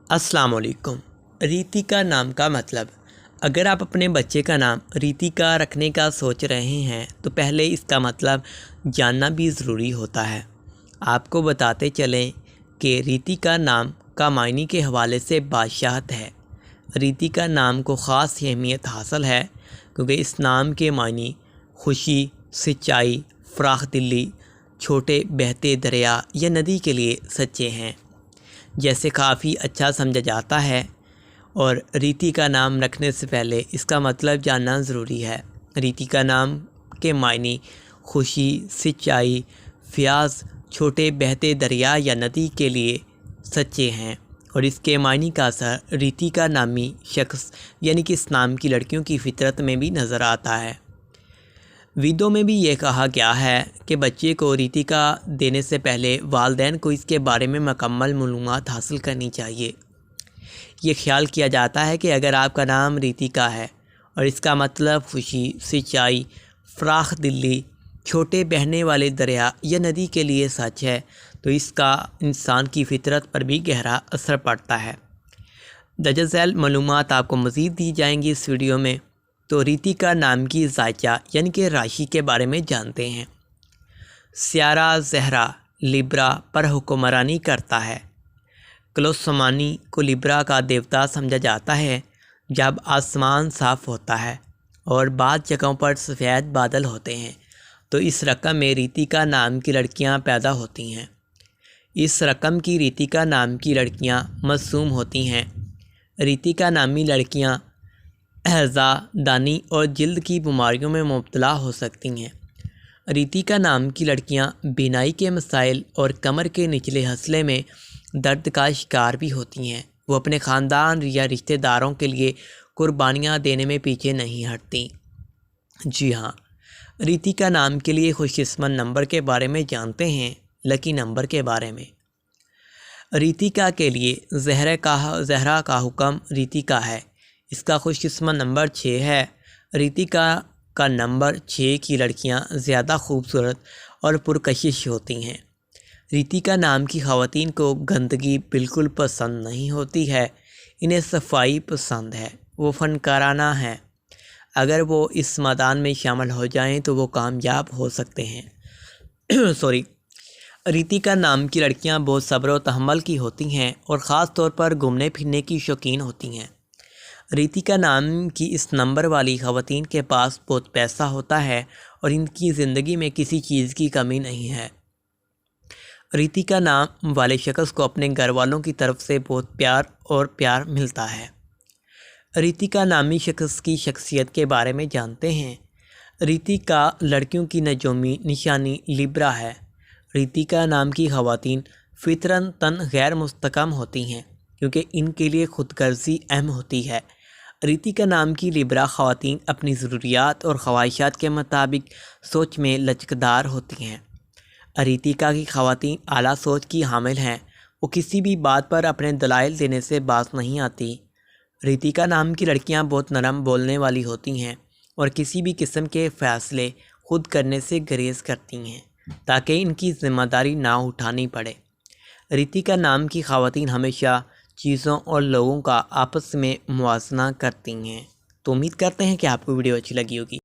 السلام علیکم۔ ریتیکا نام کا مطلب۔ اگر آپ اپنے بچے کا نام ریتیکا رکھنے کا سوچ رہے ہیں تو پہلے اس کا مطلب جاننا بھی ضروری ہوتا ہے۔ آپ کو بتاتے چلیں کہ ریتیکا نام کا معنی کے حوالے سے بادشاہت ہے۔ ریتیکا نام کو خاص اہمیت حاصل ہے کیونکہ اس نام کے معنی خوشی، سچائی، فراخ دلی، چھوٹے بہتے دریا یا ندی کے لیے سچے ہیں جیسے کافی اچھا سمجھا جاتا ہے، اور ریتیکا نام رکھنے سے پہلے اس کا مطلب جاننا ضروری ہے۔ ریتیکا نام کے معنی خوشی، سچائی، فیاض، چھوٹے بہتے دریا یا ندی کے لیے سچے ہیں، اور اس کے معنی کا اثر ریتیکا نامی شخص یعنی کہ اس نام کی لڑکیوں کی فطرت میں بھی نظر آتا ہے۔ ویدوں میں بھی یہ کہا گیا ہے کہ بچے کو ریتیکا دینے سے پہلے والدین کو اس کے بارے میں مکمل معلومات حاصل کرنی چاہیے۔ یہ خیال کیا جاتا ہے کہ اگر آپ کا نام ریتیکا ہے اور اس کا مطلب خوشی، سچائی، فراخ دلی، چھوٹے بہنے والے دریا یا ندی کے لیے سچ ہے تو اس کا انسان کی فطرت پر بھی گہرا اثر پڑتا ہے۔ درج ذیل معلومات آپ کو مزید دی جائیں گی اس ویڈیو میں، تو ریتیکا نام کی ذائقہ یعنی کہ راشی کے بارے میں جانتے ہیں۔ سیارہ زہرہ لیبرا پر حکمرانی کرتا ہے۔ کلوسمانی کو لیبرا کا دیوتا سمجھا جاتا ہے۔ جب آسمان صاف ہوتا ہے اور بعض جگہوں پر سفید بادل ہوتے ہیں تو اس رقم میں ریتیکا نام کی لڑکیاں پیدا ہوتی ہیں۔ اس رقم کی ریتیکا نام کی لڑکیاں معصوم ہوتی ہیں۔ ریتیکا نامی لڑکیاں اعضاء دانی اور جلد کی بیماریوں میں مبتلا ہو سکتی ہیں۔ ریتیکا نام کی لڑکیاں بینائی کے مسائل اور کمر کے نچلے حصے میں درد کا شکار بھی ہوتی ہیں۔ وہ اپنے خاندان یا رشتہ داروں کے لیے قربانیاں دینے میں پیچھے نہیں ہٹتی۔ جی ہاں، ریتیکا نام کے لیے خوش قسمت نمبر کے بارے میں جانتے ہیں۔ لکی نمبر کے بارے میں، ریتیکا کے لیے زہرہ کا حکم ریتیکا ہے۔ اس کا خوش قسمت نمبر 6 ہے۔ ریتیکا کا نمبر 6 کی لڑکیاں زیادہ خوبصورت اور پرکشش ہوتی ہیں۔ ریتیکا نام کی خواتین کو گندگی بالکل پسند نہیں ہوتی ہے، انہیں صفائی پسند ہے، وہ فنکارانہ ہیں۔ اگر وہ اس میدان میں شامل ہو جائیں تو وہ کامیاب ہو سکتے ہیں۔ ریتیکا نام کی لڑکیاں بہت صبر و تحمل کی ہوتی ہیں اور خاص طور پر گھومنے پھرنے کی شوقین ہوتی ہیں۔ ریتیکا نام کی اس نمبر والی خواتین کے پاس بہت پیسہ ہوتا ہے اور ان کی زندگی میں کسی چیز کی کمی نہیں ہے۔ ریتیکا نام والے شخص کو اپنے گھر والوں کی طرف سے بہت پیار ملتا ہے۔ ریتیکا نامی شخص کی شخصیت کے بارے میں جانتے ہیں۔ ریتیکا لڑکیوں کی نجومی نشانی لیبرا ہے۔ ریتیکا نام کی خواتین فطرتاً غیر مستحکم ہوتی ہیں کیونکہ ان کے لیے خود غرضی اہم ہوتی ہے۔ ریتیکا نام کی لیبرا خواتین اپنی ضروریات اور خواہشات کے مطابق سوچ میں لچکدار ہوتی ہیں۔ ریتیکا کی خواتین اعلیٰ سوچ کی حامل ہیں، وہ کسی بھی بات پر اپنے دلائل دینے سے باز نہیں آتی۔ ریتیکا نام کی لڑکیاں بہت نرم بولنے والی ہوتی ہیں اور کسی بھی قسم کے فیصلے خود کرنے سے گریز کرتی ہیں تاکہ ان کی ذمہ داری نہ اٹھانی پڑے۔ ریتیکا نام کی خواتین ہمیشہ چیزوں اور لوگوں کا آپس میں موازنہ کرتی ہیں۔ تو امید کرتے ہیں کہ آپ کو ویڈیو اچھی لگی ہوگی۔